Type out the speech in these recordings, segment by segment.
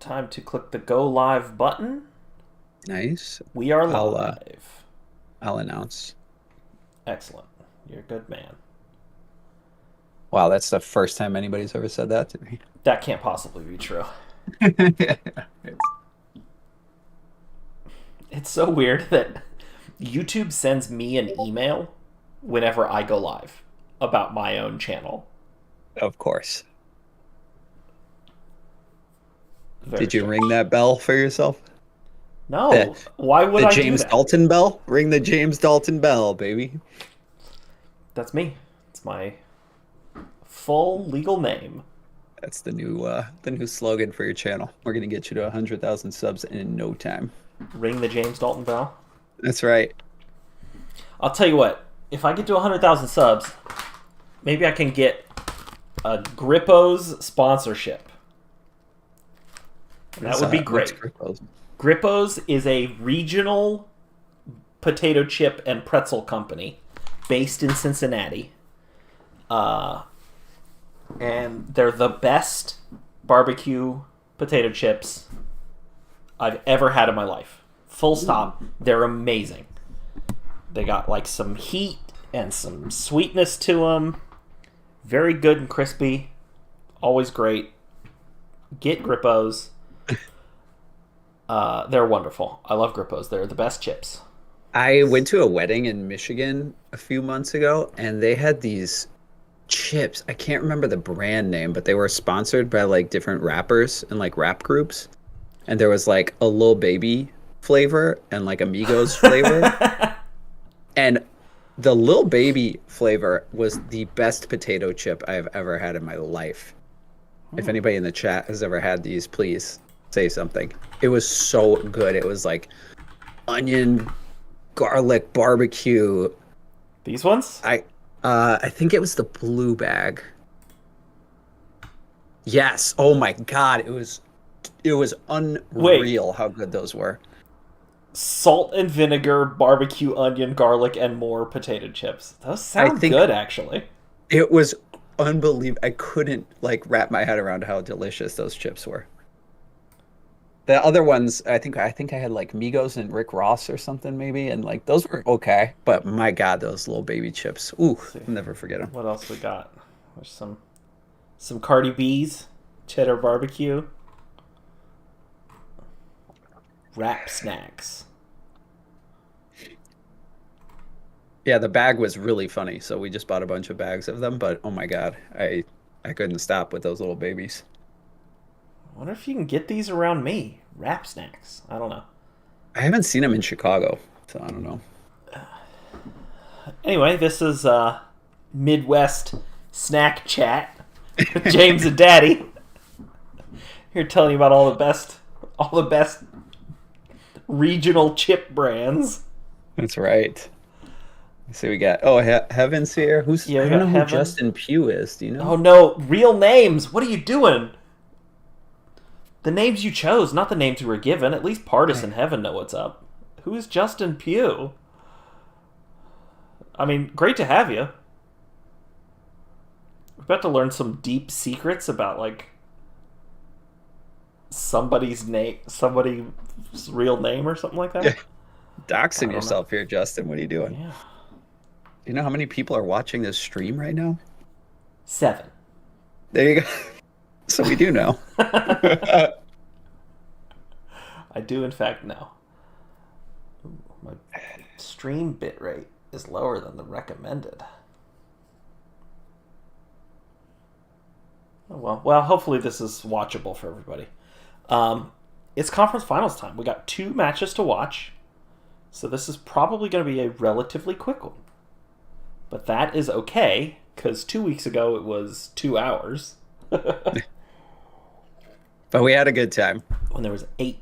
time to click the go live button. Nice. We are I'll live. I'll announce. Excellent. You're a good man. Wow, that's the first time anybody's ever said that to me. That can't possibly be true. It's so weird that YouTube sends me an email whenever I go live about my own channel. Of course. Very Did you ring strange. that bell for yourself? The No, why would the I do James that? Dalton bell? Ring the James Dalton bell, baby. That's me. It's my full legal name. That's the new slogan for your channel. We're gonna get you to 100,000 subs in no time. Ring the James Dalton bell. That's right. I'll tell you what. If I get to 100,000 subs, maybe I can get a Grippo's sponsorship. That would be great. Grippo's is a regional potato chip and pretzel company based in Cincinnati. And they're the best barbecue potato chips I've ever had in my life. Full stop. They're amazing. They got like some heat and some sweetness to them. Very good and crispy. Always great. Get Grippo's. They're wonderful. I love Grippo's. They're the best chips. I went to a wedding in Michigan a few months ago, and they had these chips. I can't remember the brand name, but they were sponsored by like different rappers and like rap groups. And there was like a Lil Baby flavor and like Amigos flavor. And the Lil Baby flavor was the best potato chip I have ever had in my life. If anybody in the chat has ever had these, please say something. It was so good. It was like onion, garlic, barbecue. These ones? I think it was the blue bag. Yes. Oh my God. It was Wait. unreal how good those were. Salt and vinegar, barbecue, onion, garlic, and more potato chips. Those I sound think good, actually. it was unbelievable. I couldn't like wrap my head around how delicious those chips were. The other ones, I think I had like Migos and Rick Ross or something maybe, and like those were okay. But my God, those little baby chips. Ooh, Let's see. I'll never forget them. What else we got? There's some Cardi B's, cheddar barbecue, wrap snacks. Yeah, the bag was really funny, so we just bought a bunch of bags of them. But oh my God, I couldn't stop with those little babies. I wonder if you can get these around me. Wrap snacks. I don't know. I haven't seen them in Chicago, so I don't know. Anyway, this is Midwest Snack Chat with James and Daddy. Here telling you about all the best regional chip brands. That's right. So we got Heaven's here. Yeah, I we don't got know who Heaven. Justin Pugh is. Do you Oh know? no, real names. What are you doing? The names you chose, not the names you were given. At least Pardis and Heaven know what's up. Who is Justin Pugh? I mean, great to have you. We're about to learn some deep secrets about like somebody's real name or something like Yeah. that. I Doxing don't know. yourself here, Justin. What are you doing? Yeah. Do you know how many people are watching this stream right now? 7. There you go. So we do know. I do, in fact, know. Ooh, my stream bitrate is lower than the recommended. Oh, well, hopefully this is watchable for everybody. It's conference finals time. We got 2 matches to watch, so this is probably going to be a relatively quick one. But that is okay, because 2 weeks ago it was 2 hours. But we had a good time. When there was 8.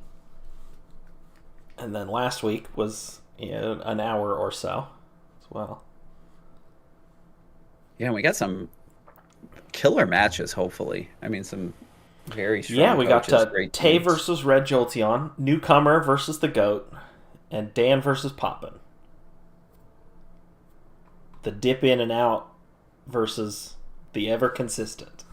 And then last week was an hour or so as well. Yeah, we got some killer matches, hopefully. I mean, some very strong Yeah, we got coaches, great Tay teams. versus Red Jolteon, Newcomer versus the Goat, and Dan versus Poppin. The dip in and out versus the ever consistent.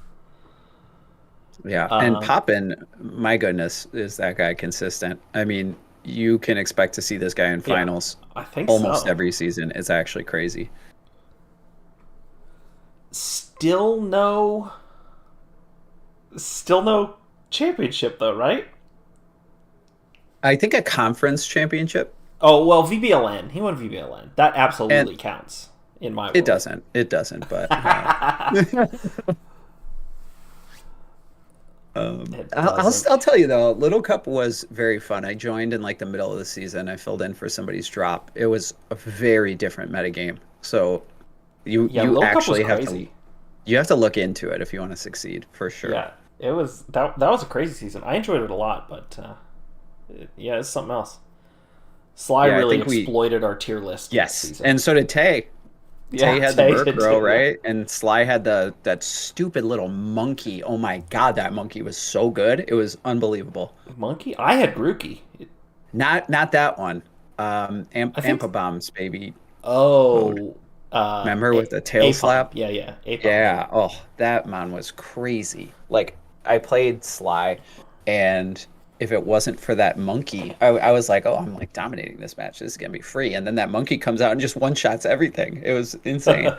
Yeah, and Um, Poppin, my goodness, is that guy consistent? I mean, you can expect to see this guy in yeah, finals I think almost so. every season. It's actually crazy. Still no, still no championship though, right? I think a conference championship, Oh well, VBLN. He won VBLN. That and absolutely counts in my it world. doesn't. It doesn't, but It doesn't. I'll tell you though, Little Cup was very fun. I joined in like the middle of the season. I filled in for somebody's drop. It was a very different metagame. So Yeah, you Little Cup was actually crazy. you have to look into it if you want to succeed for sure. Yeah, it was that was a crazy season. I enjoyed it a lot, but yeah, it's something else. Sly Yeah, I really think we exploited our tier list this yes, season. and so did Tay. Tay Yeah, had the Tay did Murkrow, too. Yeah, right? And Sly had that stupid little monkey. Oh my God, that monkey was so good. It was unbelievable. Monkey. I had Grookey. Not that one. I think. Ampabomb's baby mode. Oh, Remember with the tail Apom. slap? Yeah, yeah, Apom. Yeah. Oh, that man was crazy. Like I played Sly, and if it wasn't for that monkey, I was like, oh, I'm like dominating this match. This is gonna be free. And then that monkey comes out and just one shots everything. It was insane.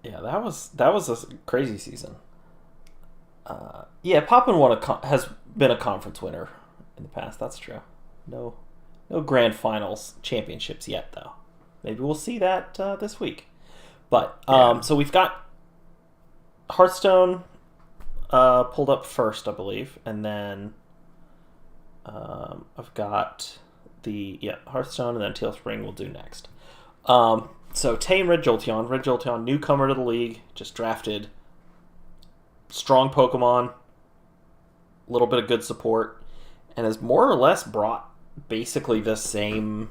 Yeah, that was a crazy season. Yeah, Poppin has been a conference winner in the past. That's true. No, no grand finals championships yet, though. Maybe we'll see that this week. But Yeah. so we've got Hearthstone pulled up first, I believe, and then I've got the Hearthstone, and then Teal Spring we'll do next. So Tame Red Jolteon. Red Jolteon, newcomer to the league, just drafted. Strong Pokemon, a little bit of good support, and has more or less brought basically the same,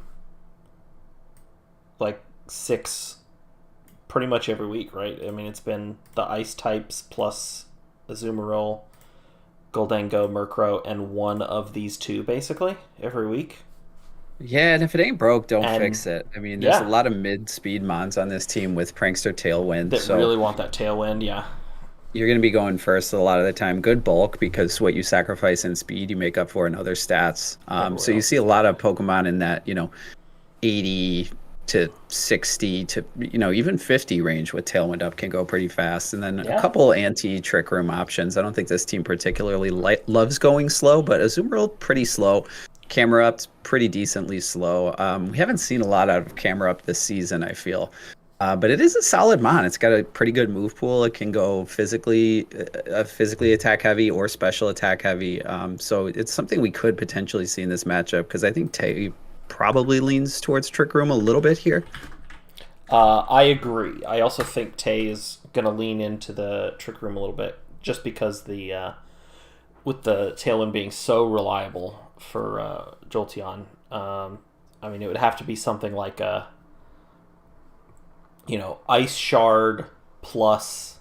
like, six pretty much every week, right? I mean, it's been the Ice types plus Azumarill, Goldengo, Murkrow, and one of these two basically every week. Yeah, and if it ain't broke, don't And fix it. I mean, there's a yeah, lot of mid-speed mons on this team with Prankster Tailwind, that so really want that tailwind. Yeah, you're going to be going first a lot of the time. Good bulk because what you sacrifice in speed, you make up for in other stats. everywhere So you else. see a lot of Pokemon in that, 80 to 60 to, even 50 range with Tailwind up can go pretty fast. And then a Yeah, couple anti-trick room options. I don't think this team particularly loves going slow, but Azumarill pretty slow. Camera up's pretty decently slow. We haven't seen a lot out of camera up this season, I feel. But it is a solid mon. It's got a pretty good move pool. It can go physically attack heavy or special attack heavy. So it's something we could potentially see in this matchup because I think Tay probably leans towards Trick Room a little bit here. I agree. I also think Tay is going to lean into the Trick Room a little bit just because the with the Tailwind being so reliable for Jolteon. I mean, it would have to be something like a Ice Shard plus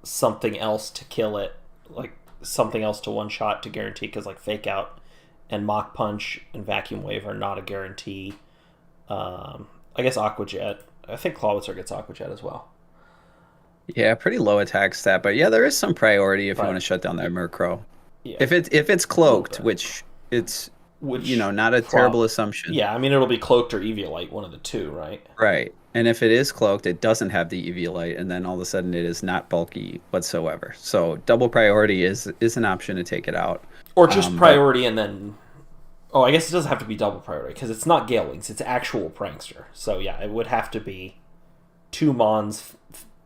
something else to kill it, like something else to one shot to guarantee. Because like Fake Out and Mach Punch and Vacuum Wave are not a guarantee. I guess Aqua Jet. I think Clawitzer gets Aqua Jet as well. Yeah, pretty low attack stat, but yeah, there is some priority if you want to But shut down that Murkrow. yeah, If it's a little cloaked, bit. which it's Which not a terrible assumption. yeah, I mean it'll be Cloaked or Eviolite, one of the two, right? Right. And if it is cloaked, it doesn't have the EV light, and then all of a sudden it is not bulky whatsoever. So double priority is an option to take it out. Or just But priority and then. Oh, I guess it doesn't have to be double priority because it's not Gale Wings; it's actual Prankster. So yeah, it would have to be two Mons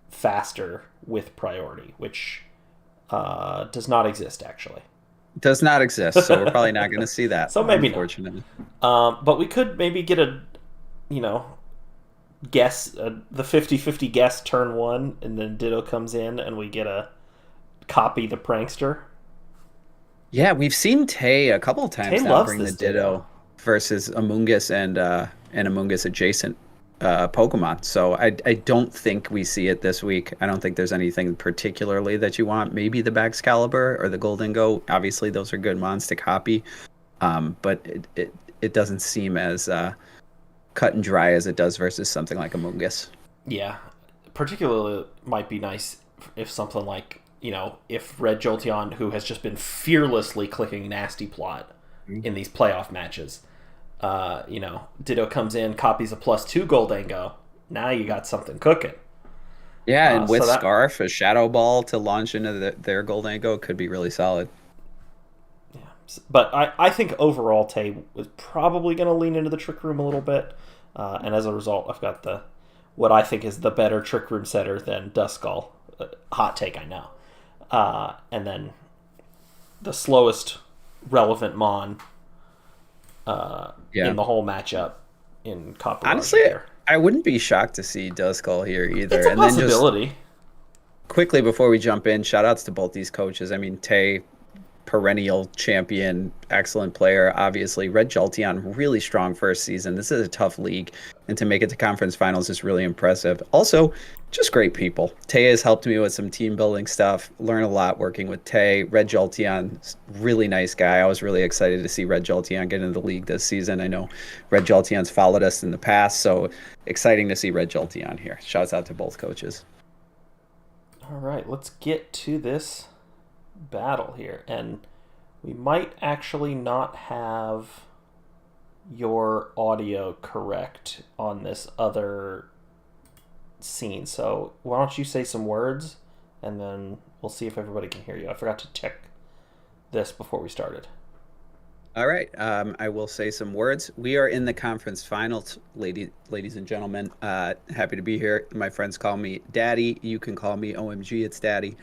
faster with priority, which does not exist actually. does not exist, so we're probably not going to see that, So maybe not. unfortunately. But we could maybe get a, you know, guess the 50-50 guess turn one, and then Ditto comes in, and we get a copy the prankster. Yeah, we've seen Tay a couple of Tay times now loves bring the this Ditto. Ditto versus Amoonguss and Amoonguss adjacent Pokemon. So I don't think we see it this week. I don't think there's anything particularly that you want. Maybe the Baxcalibur or the Golden Go. Obviously, those are good mons to copy. But it doesn't seem as cut and dry as it does versus something like Amoonguss. Yeah, particularly might be nice if something like, if Red Jolteon, who has just been fearlessly clicking nasty plot in these playoff matches, Ditto comes in, copies a +2 Goldango. Now you got something cooking. Yeah, and with so that, Scarf, a Shadow Ball to launch into their Goldango could be really solid. Yeah. But I think overall Tay was probably going to lean into the Trick Room a little bit. And as a result, I've got what I think is the better Trick Room setter than Duskull. Hot take, I know. And then the slowest relevant Mon in the whole matchup in Copper. Honestly, I wouldn't be shocked to see Duskull here either. It's a possibility. Then just quickly before we jump in, shout outs to both these coaches. I mean, Tay, perennial champion, excellent player. Obviously, Red Jolteon, really strong first season. This is a tough league, and to make it to conference finals is really impressive. Also, just great people. Tay has helped me with some team building stuff. Learn a lot working with Tay. Red Jolteon, really nice guy. I was really excited to see Red Jolteon get into the league this season. I know Red Jolteon's followed us in the past, so exciting to see Red Jolteon here. Shouts out to both coaches. All right, let's get to this battle here, and we might actually not have your audio correct on this other scene, so why don't you say some words and then we'll see if everybody can hear you. I forgot to check this before we started. All right, I will say some words. We are in the conference finals, ladies and gentlemen. Happy to be here. My friends call me Daddy. You can call me OMGitsdaddy.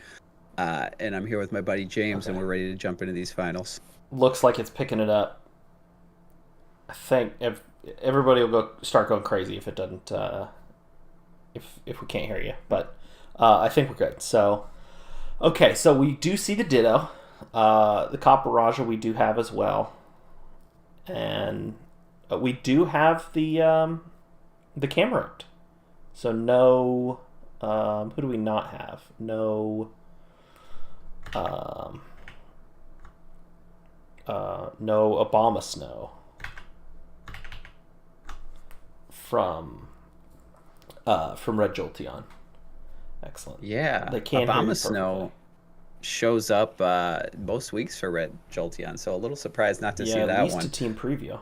And I'm here with my buddy James, and we're ready to jump into these finals. Looks like it's picking it up. I think if everybody will start going crazy if it doesn't, if we can't hear you. But I think we're good. So, okay, so we do see the Ditto. The Copper Raja we do have as well. And we do have the Camerupt. So no, who do we not have? No... no Obama Snow from Red Jolteon. Excellent. Yeah, they can't Obama Snow shows up most weeks for Red Jolteon, so a little surprised not to see that at least one. A team preview.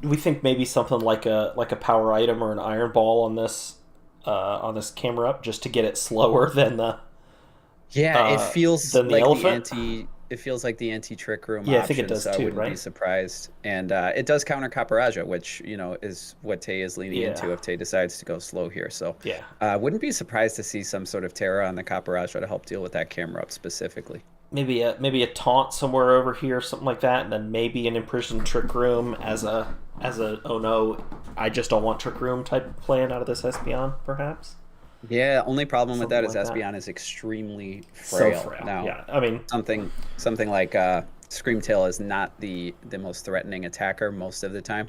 We think maybe something like a power item or an iron ball on this camera up just to get it slower than the. Yeah, it feels like the elephant. It feels like the anti-trick room. Yeah, option, I think it does so too. I wouldn't be surprised, and it does counter Capparaja, which is what Tay is leaning into if Tay decides to go slow here. So wouldn't be surprised to see some sort of Terra on the Capparaja to help deal with that camera up specifically. Maybe a taunt somewhere over here, something like that, and then maybe an imprisoned trick room as a oh no, I just don't want trick room type plan out of this Espeon, perhaps. Yeah, only problem with that is like Espeon is extremely frail. So frail. Now, yeah, I mean something like Screamtail is not the most threatening attacker most of the time,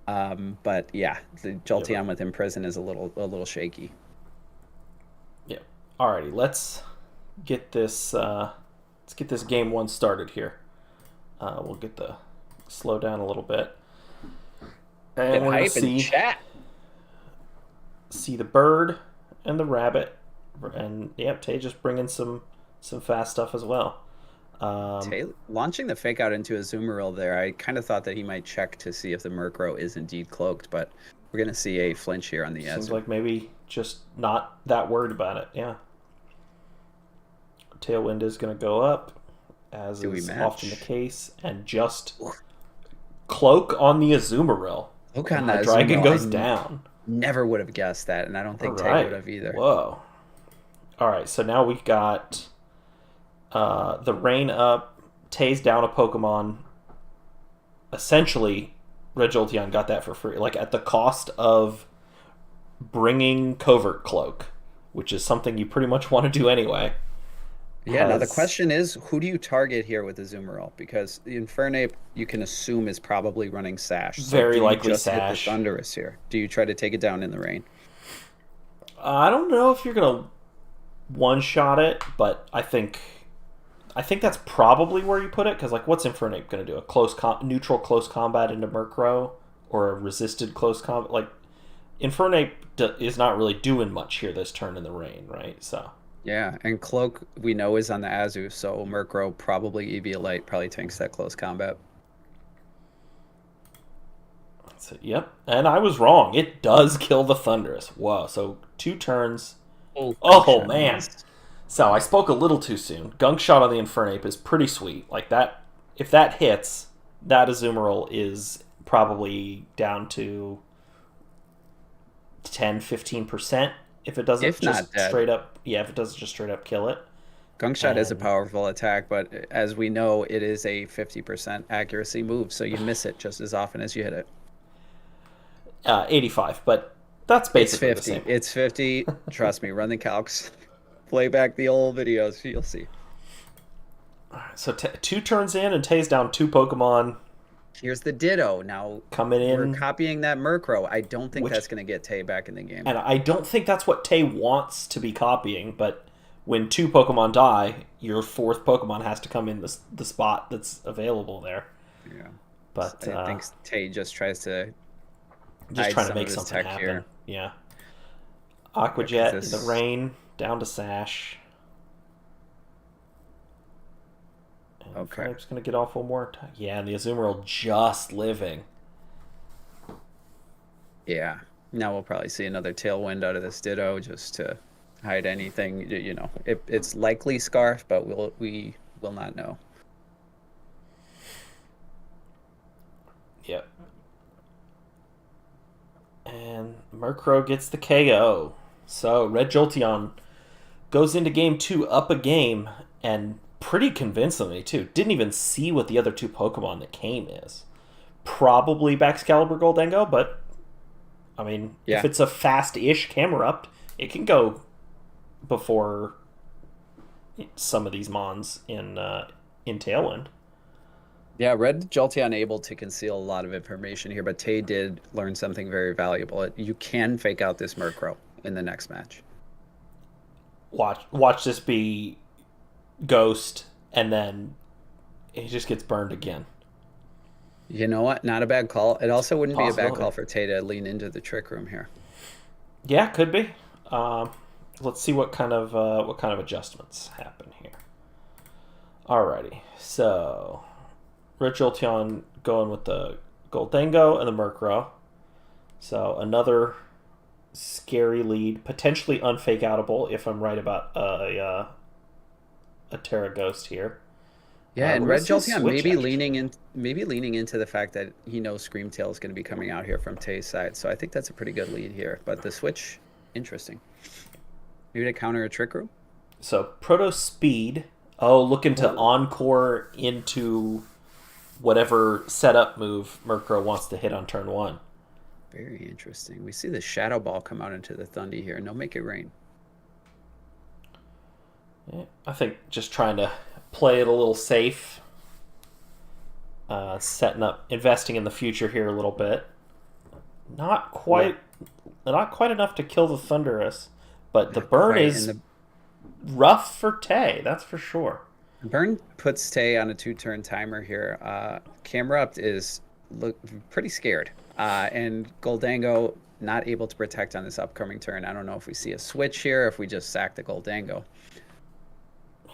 but yeah, the Jolteon with Imprison is a little shaky. Yeah. Alrighty, let's get this game one started here. We'll get the slow down a little bit, and we're gonna see the bird and the rabbit, and Tay just bringing some fast stuff as well. Tay launching the fake out into a Azumarill there. I kind of thought that he might check to see if the Murkrow is indeed cloaked, but we're gonna see a flinch here on the edge. Seems like maybe just not that worried about it. Yeah. Tailwind is gonna go up, as is often the case, and just cloak on the Azumarill. Look on that dragon goes down. Never would have guessed that, and I don't think Tay would have either. Whoa. Alright, so now we've got the rain up, Tay's down a Pokemon. Essentially, Red Jolteon got that for free, like at the cost of bringing Covert Cloak, which is something you pretty much want to do anyway. Yeah, now the question is, who do you target here with the Azumarill? Because the Infernape, you can assume, is probably running Sash. So very likely just Sash. Hit the Thundurus here. Do you try to take it down in the rain? I don't know if you're going to one-shot it, but I think that's probably where you put it, because what's Infernape going to do? A neutral close combat into Murkrow? Or a resisted close combat? Infernape is not really doing much here this turn in the rain, right? So Yeah, and Cloak we know is on the Azu, so Murkrow probably EV Light probably tanks that close combat. that's it. Yep, and I was wrong. It does kill the Thundurus. Whoa! So 2 turns. Oh man! Nice. So I spoke a little too soon. Gunk Shot on the Infernape is pretty sweet. Like that, if that hits, that Azumarill is probably down to 10-15% if it doesn't If just not dead. straight up. Yeah, if it doesn't just straight up kill it. Gunk Shot is a And powerful attack, but as we know, it is a 50% accuracy move, so you miss it just as often as you hit it. 85, but that's It's basically the 50. same. It's 50. Trust me, run the calcs. Play back the old videos, you'll see. So 2 turns in, and Tay's down 2 Pokemon. Here's the Ditto. Now Coming we're in, copying that Murkrow. I don't think which, that's going to get Tay back in the game. and I don't think that's what Tay wants to be copying. But when 2 Pokemon die, your 4th Pokemon has to come in the spot that's available there. Yeah, But I think Tay just tries to just hide trying to some make of his something tech happen. here. Yeah. Yeah, 'cause Aquajet in this the rain, down to Sash. And Okay. Frank's going to get off one more time. Yeah, and the Azumarill just living. Yeah. Now we'll probably see another Tailwind out of this Ditto just to hide anything. It's likely Scarf, but we will not know. Yep. And Murkrow gets the KO. So Red Jolteon goes into game 2 up a game, and pretty convincingly too. Didn't even see what the other 2 Pokemon that came is. Probably Baxcalibur Goldengo, but I mean, Yeah. if it's a fast-ish Camerupt, it can go before some of these Mons in Tailwind. Yeah, Red Jolteon able to conceal a lot of information here, but Tay did learn something very valuable. You can fake out this Murkrow in the next match. Watch this be Ghost, and then he just gets burned again. You know what? Not a bad call. It also wouldn't be a bad Possibility. call for Tay to lean into the Trick Room here. Yeah, could be. Let's see what kind of adjustments happen here. Alrighty, so Red Jolteon going with the Goldengo and the Murkrow. So another scary lead, potentially unfake outable if I'm right about a Terra Ghost here. Yeah, and we're Red gonna see a Jolteon switch, maybe leaning into the fact that he knows Screamtail is going to be coming out here from Tay's side. So I think that's a pretty good lead here. But the switch, interesting. Maybe to counter a Trick Room? So Proto Speed. Oh, looking to Encore into whatever setup move Murkrow wants to hit on turn 1. Very interesting. We see the Shadow Ball come out into the Thundy here, and they'll make it rain. Yeah, I think just trying to play it a little safe. Setting up, investing in the future here a little bit. Not quite enough to kill the Thundurus, but the burn is rough for Tay, that's for sure. Burn puts Tay on a 2-turn timer here. Camerupt is pretty scared. And Goldango not able to protect on this upcoming turn. I don't know if we see a switch here, if we just sack the Goldango.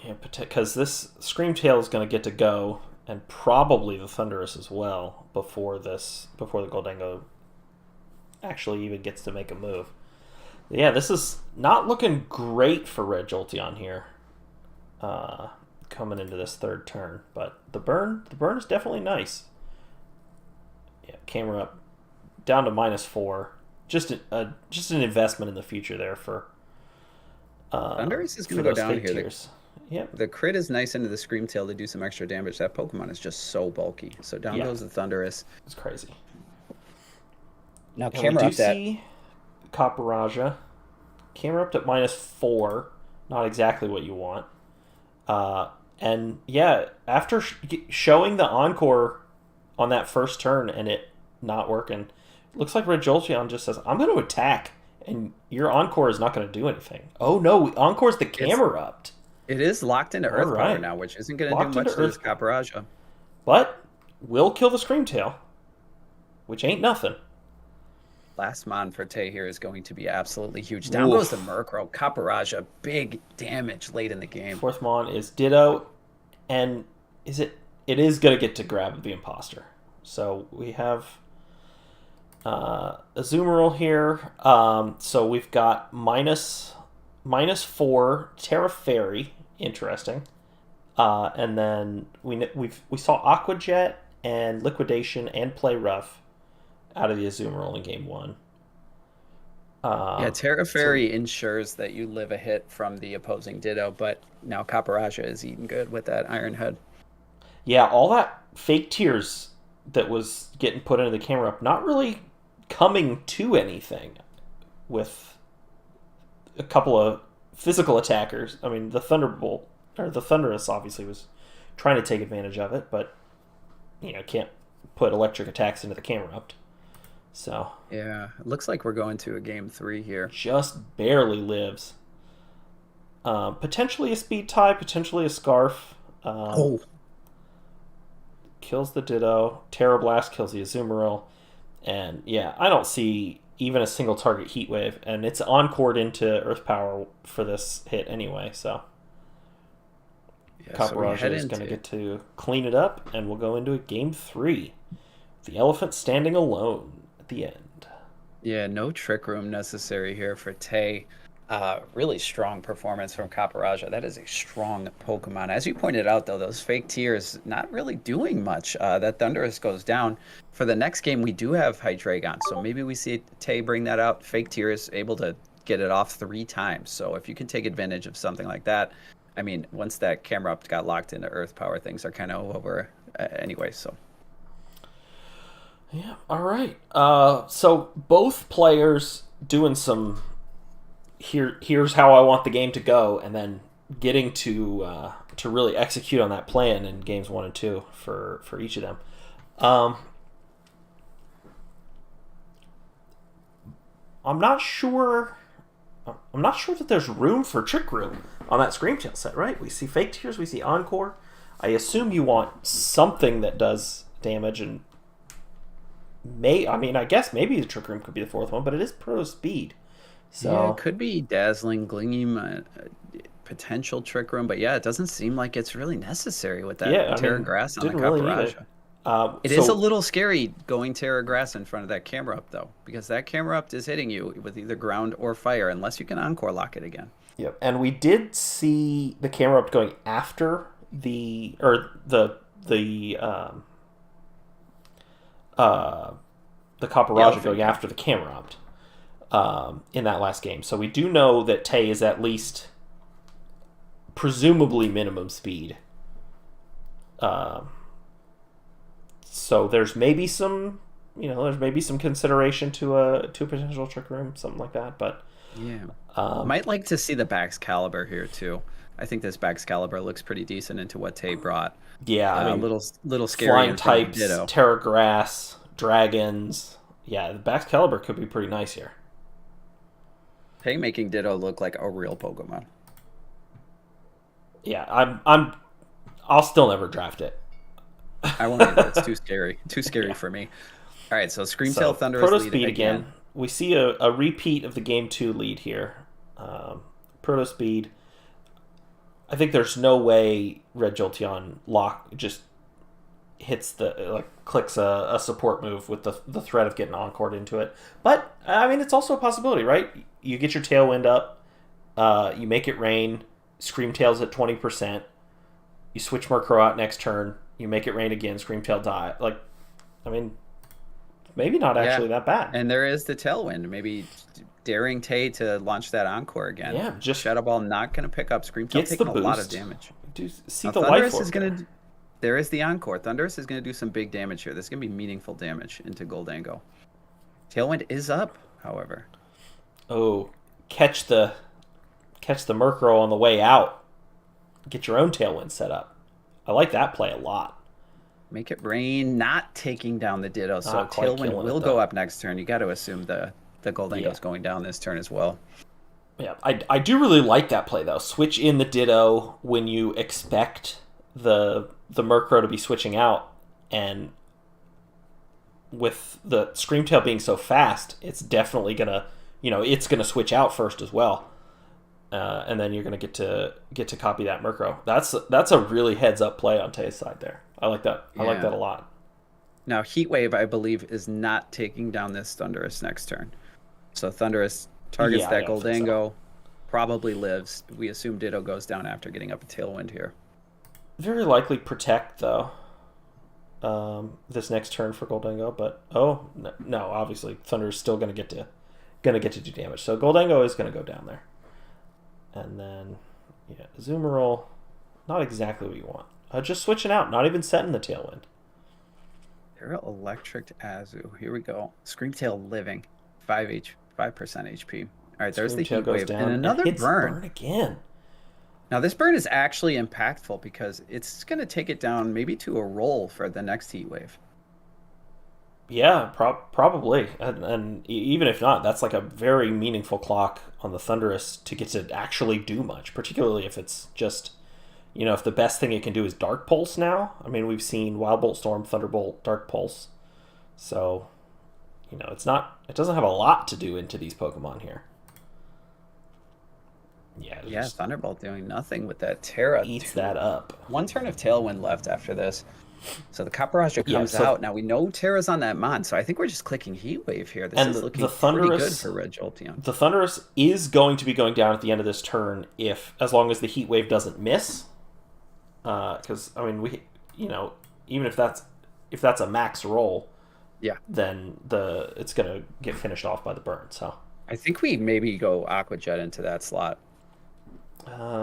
Yeah, because this Screamtail is going to get to go, and probably the Thundurus as well, before the Goldango actually even gets to make a move. Yeah, this is not looking great for Red Jolteon here, coming into this 3rd turn. But the burn is definitely nice. Yeah, camera up, down to -4. Just an investment in the future there for. Thundurus is going to go down here. Yep. The crit is nice into the Screamtail to do some extra damage. That Pokemon is just so bulky. So down goes the Thundurus. It's crazy. Now And we do Camerupt see Caparaja. Camerupt at -4. Not exactly what you want. And yeah, after showing the Encore on that first turn and it not working, looks like Red Jolteon just says, I'm going to attack, and your Encore is not going to do anything. Oh no, Encore's the Camerupt. It is locked into Earth Power now, which isn't going to do much to this Caparaja. But will kill the Screamtail, which ain't nothing. Last mon for Tay here is going to be absolutely huge. Down goes the Murkrow. Kaparaja, big damage late in the game. Fourth Mon is Ditto, and it is going to get to grab the Imposter. So we have Azumarill here. So we've got -4 Terra Fairy. Interesting. And then we saw Aqua Jet and Liquidation and Play Rough out of the Azumarill in game 1. Terra Fairy ensures that you live a hit from the opposing Ditto, but now Kaparaja is eating good with that Iron Head. Yeah, all that fake tears that was getting put into the camera up, not really coming to anything with a couple of physical attackers. I mean, the Thunderbolt, or the Thunderous obviously was trying to take advantage of it, but, can't put electric attacks into the camera up. So yeah, it looks like we're going to a game 3 here. Just barely lives. Potentially a speed tie, potentially a scarf. Kills the Ditto. Terra Blast kills the Azumarill. And yeah, I don't see even a single target Heat Wave, and it's encored into Earth Power for this hit anyway. So Kaparaja is going to get to clean it up, and we'll go into a game 3. The elephant standing alone at the end. Yeah, no Trick Room necessary here for Tay. Really strong performance from Kaparaja. That is a strong Pokemon. As you pointed out, though, those fake tears not really doing much. That Thunderous goes down. For the next game, we do have Hydreigon, so maybe we see Tay bring that out. Fake tears, able to get it off 3 times. So if you can take advantage of something like that, I mean, once that camera up got locked into Earth Power, things are kind of over anyway, so... Yeah, all right. So both players doing some here's how I want the game to go, and then getting to really execute on that plan in games 1 and 2 for each of them. I'm not sure that there's room for Trick Room on that Screamtail set, right? We see Fake Tears, we see Encore. I assume you want something that does damage, and I guess maybe the Trick Room could be the 4th one, but it is Proto Speed. So yeah, it could be Dazzling Gleam, potential Trick Room, but yeah, it doesn't seem like it's really necessary with that Terra Grass on the Kaparaja. It is a little scary going Terra Grass in front of that camera up, though, because that camera up is hitting you with either ground or fire, unless you can Encore lock it again. Yep, and we did see the camera up going after the Kaparaja going after the camera up in that last game. So we do know that Tay is at least presumably minimum speed. So there's maybe some consideration to a potential Trick Room, something like that. But yeah, might like to see the Baxcalibur here too. I think this Baxcalibur looks pretty decent into what Tay brought. Yeah, a little scary. Flying types, Terra Grass, dragons. Yeah, the Baxcalibur could be pretty nice here. Tay making Ditto look like a real Pokemon. Yeah, I'll still never draft it. I won't either. It's too scary. Too scary for me. All right, so Screamtail Thunderous Proto Speed again. We see a repeat of the Game 2 lead here. Proto Speed. I think there's no way Red Jolteon just hits clicks a support move with the threat of getting Encored into it. But, I mean, it's also a possibility, right? You get your Tailwind up, you make it rain, Screamtail's at 20%, you switch Murkrow out next turn, you make it rain again, Screamtail die. Maybe not actually that bad. And there is the Tailwind. Maybe daring Tay to launch that Encore again. Yeah, just Shadow Ball not going to pick up. Screamtail taking a lot of damage. See the life orb. There is the Encore. Thunderous is going to do some big damage here. This is going to be meaningful damage into Goldango. Tailwind is up, however. Oh, catch the Murkrow on the way out. Get your own Tailwind set up. I like that play a lot. Make it rain, not taking down the Ditto. So Tailwind will go up next turn. You got to assume the Goldango's going down this turn as well. Yeah, I do really like that play, though. Switch in the Ditto when you expect the Murkrow to be switching out, and with the Screamtail being so fast, it's definitely gonna, it's gonna switch out first as well, and then you're gonna get to copy that Murkrow. That's a really heads up play on Tay's side there. I like that. I like that a lot. Now, Heatwave, I believe, is not taking down this Thundurus next turn. So Thundurus targets that Goldango, probably lives. We assume Ditto goes down after getting up a Tailwind here. Very likely Protect, though, this next turn for Goldango. But, no, obviously Thundurus is still going to get to do damage. So Goldango is going to go down there. And then, Azumarill, not exactly what you want. Just switching out, not even setting the Tailwind. They're Electric Azu. Here we go. Screamtail living. 5% HP. All right, there's the Heat Wave. And another burn again. Now, this burn is actually impactful because it's going to take it down maybe to a roll for the next Heat Wave. Yeah, probably. And even if not, that's like a very meaningful clock on the Thundurus to get to actually do much, particularly if it's just, if the best thing it can do is Dark Pulse now. I mean, we've seen Wild Bolt Storm, Thunderbolt, Dark Pulse. So, it doesn't have a lot to do into these Pokemon here. Yeah, Thunderbolt doing nothing with that Terra. Eats that up. One turn of Tailwind left after this. So the Kaparaja comes out. Now we know Terra's on that Mon, so I think we're just clicking Heat Wave here. This is looking pretty good for Red Jolteon. The Thundurus is going to be going down at the end of this turn as long as the Heat Wave doesn't miss. Because, even if that's a max roll, then it's going to get finished off by the burn. So I think we maybe go Aqua Jet into that slot.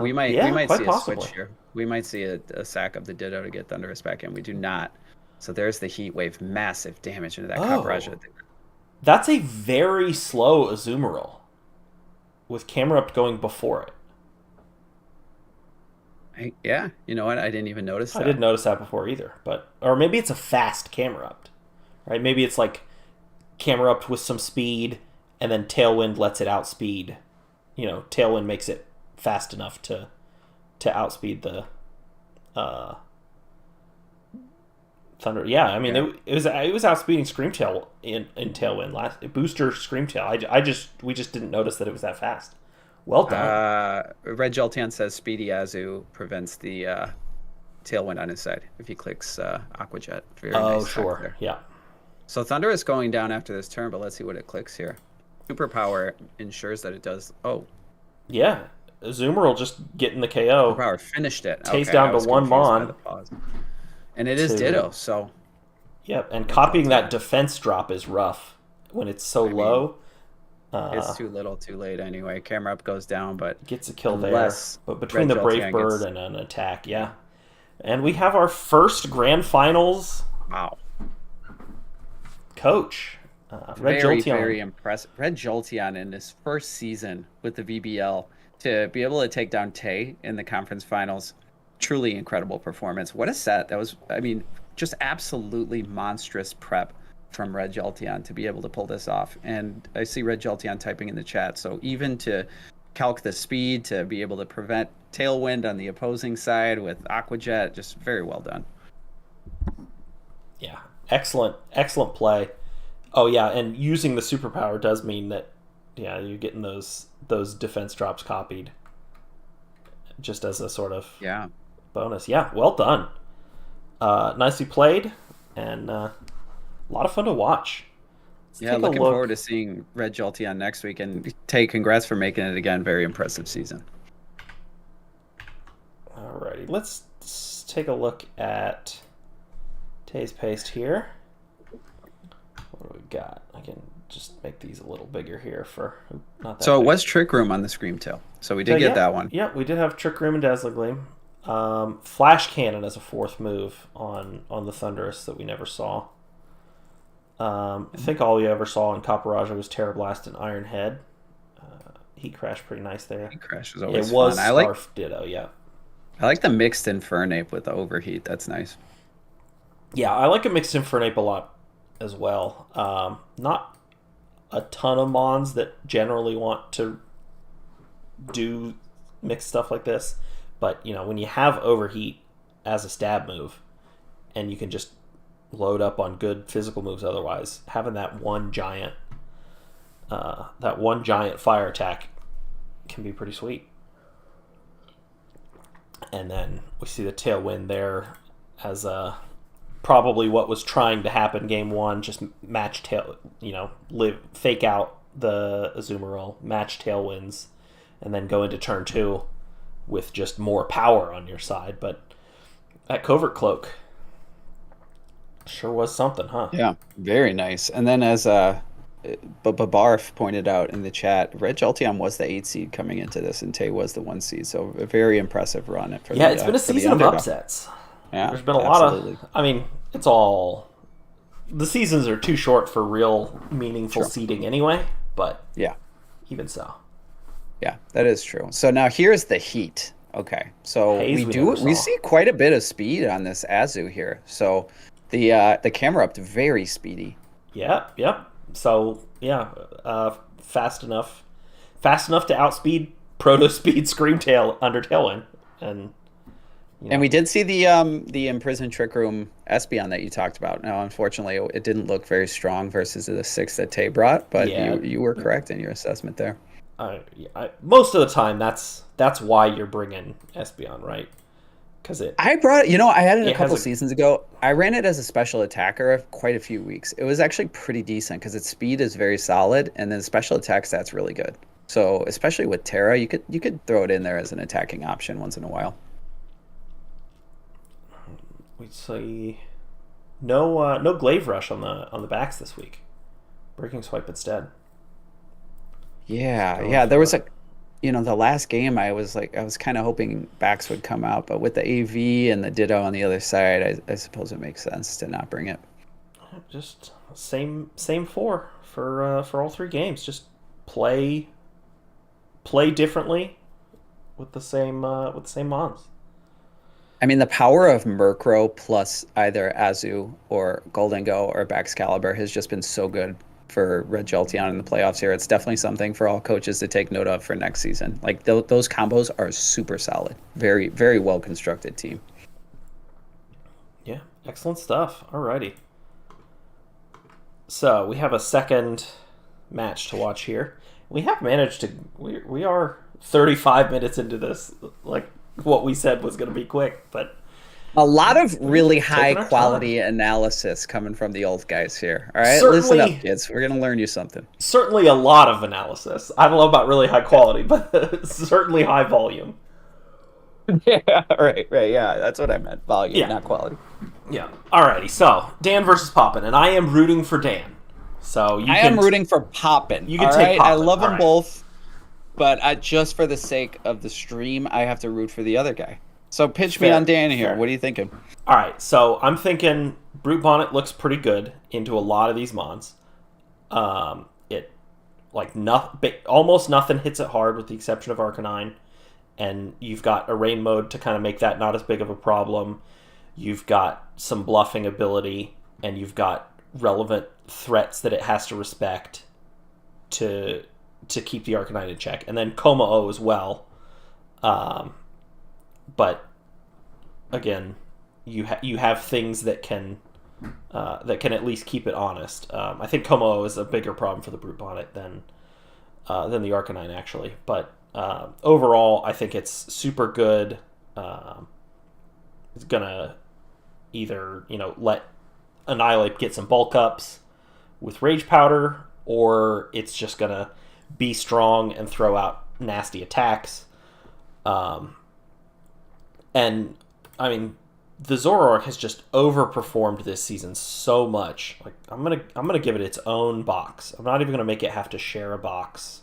We might see a switch here. We might see a sack of the Ditto to get Thundurus back in. We do not. So there's the Heat Wave. Massive damage into that Kaparaja. That's a very slow Azumarill with Camerupt going before it. You know what? I didn't even notice that. I didn't notice that before either. Or maybe it's a fast Camerupt, right? Maybe it's like Camerupt with some speed, and then Tailwind lets it outspeed. Tailwind makes it fast enough to outspeed the Thunder. Yeah, I mean it was outspeeding Screamtail in Tailwind booster Screamtail. We just didn't notice that it was that fast. Well done. Red Jolteon says Speedy Azu prevents the Tailwind on his side if he clicks Aqua Jet. Very nice sure. There. Yeah. So Thunder is going down after this turn, but let's see what it clicks here. Superpower ensures that it does. Oh. Yeah. Azumarill just getting the KO. Superpower finished it. Takes down to one Mon. And it is Ditto, so. Yep, and copying that defense drop is rough when it's so low. It's too little, too late anyway. Camera up goes down, but gets a kill there. But between the Brave Bird and an attack, And we have our Grand Finals. Wow. Coach. Red Jolteon. Very impressive. Red Jolteon in his first season with the VBL to be able to take down Tay in the conference finals. Truly incredible performance. What a set. That was, just absolutely monstrous prep from Red Jolteon to be able to pull this off. And I see Red Jolteon typing in the chat. So even to calc the speed, to be able to prevent Tailwind on the opposing side with Aqua Jet, just very well done. Yeah. Excellent play. Oh, yeah, and using the superpower does mean that, you're getting those defense drops copied just as a sort of bonus. Yeah, well done. Nicely played, and a lot of fun to watch. Looking forward to seeing Red Jolteon next week, and Tay, congrats for making it again. Very impressive season. Alrighty, let's take a look at Tay's paste here. What do we got? I can just make these a little bigger here for not that. So big. It was Trick Room on the Screamtail. So we did get that one. Yeah, we did have Trick Room and Dazzling Gleam. Flash Cannon as a fourth move on the Thundurus that we never saw. I think all we ever saw in Kaparaja was Terra Blast and Iron Head. Heat Crash, pretty nice there. Heat Crash is always fun. It was fun. Scarf Ditto, yeah. I like the mixed Infernape with the Overheat. That's nice. Yeah, I like a mixed Infernape a lot as well. Not a ton of Mons that generally want to do mixed stuff like this, but when you have Overheat as a stab move and you can just load up on good physical moves otherwise, having that one giant fire attack can be pretty sweet. And then we see the Tailwind there as probably what was trying to happen game one, just match fake out the Azumarill, match Tailwinds, and then go into turn 2 with just more power on your side. But that Covert Cloak sure was something, huh? Yeah, very nice. And then as Babarf pointed out in the chat, Red Jolteon was the 8 seed coming into this, and Tay was the 1 seed. So a very impressive run. It's been a season of upsets. Yeah, there's been a lot of. I mean, it's all. The seasons are too short for real meaningful seeding anyway. But yeah, even so. Yeah, that is true. So now here's the heat. Okay, so we see quite a bit of speed on this Azu here. So the camera upped very speedy. Yeah. So fast enough to outspeed Proto Speed Screamtail under Tailwind, and we did see the Imprisoned Trick Room Espeon that you talked about. Now, unfortunately, it didn't look very strong versus the 6 that Tay brought, but you were correct in your assessment there. Most of the time, that's why you're bringing Espeon, right? Because I brought it. I had it a couple seasons ago. I ran it as a special attacker quite a few weeks. It was actually pretty decent because its speed is very solid, and then special attack stats really good. So especially with Terra, you could throw it in there as an attacking option once in a while. We see no Glaive Rush on the backs this week. Breaking Swipe instead. Yeah. There was the last game I was kind of hoping backs would come out, but with the AV and the Ditto on the other side, I suppose it makes sense to not bring it. Just same 4 for all 3 games. Just play differently with the same mons. I mean, the power of Murkrow plus either Azu or Goldengo or Baxcalibur has just been so good for Red Jolteon in the playoffs here. It's definitely something for all coaches to take note of for next season. Like, those combos are super solid. Very, very well-constructed team. Yeah, excellent stuff. Alrighty. So, we have a second match to watch here. We have managed to... We are 35 minutes into this, like what we said was going to be quick, but a lot of really high quality analysis coming from the old guys here. All right, listen up, kids. We're going to learn you something. Certainly a lot of analysis. I don't know about really high quality, but certainly high volume. Yeah, right. Yeah, that's what I meant. Volume, not quality. Yeah. Alrighty, so Dan versus Poppin, and I am rooting for Dan. So I am rooting for Poppin. You can take Poppin. I love them both. But just for the sake of the stream, I have to root for the other guy. So pitch me on Dan here. Fair. What are you thinking? All right, so I'm thinking Brute Bonnet looks pretty good into a lot of these mons. Almost nothing hits it hard with the exception of Arcanine. And you've got a rain mode to kind of make that not as big of a problem. You've got some bluffing ability, and you've got relevant threats that it has to respect to keep the Arcanine in check, and then Kommo-o as well. But again, you have things that can at least keep it honest. I think Kommo-o is a bigger problem for the Brute Bonnet than the Arcanine actually. But overall, I think it's super good. It's gonna either let Annihilate get some bulk ups with Rage Powder, or it's just gonna be strong and throw out nasty attacks. And I mean, the Zoroark has just overperformed this season so much. Like I'm gonna give it its own box. I'm not even gonna make it have to share a box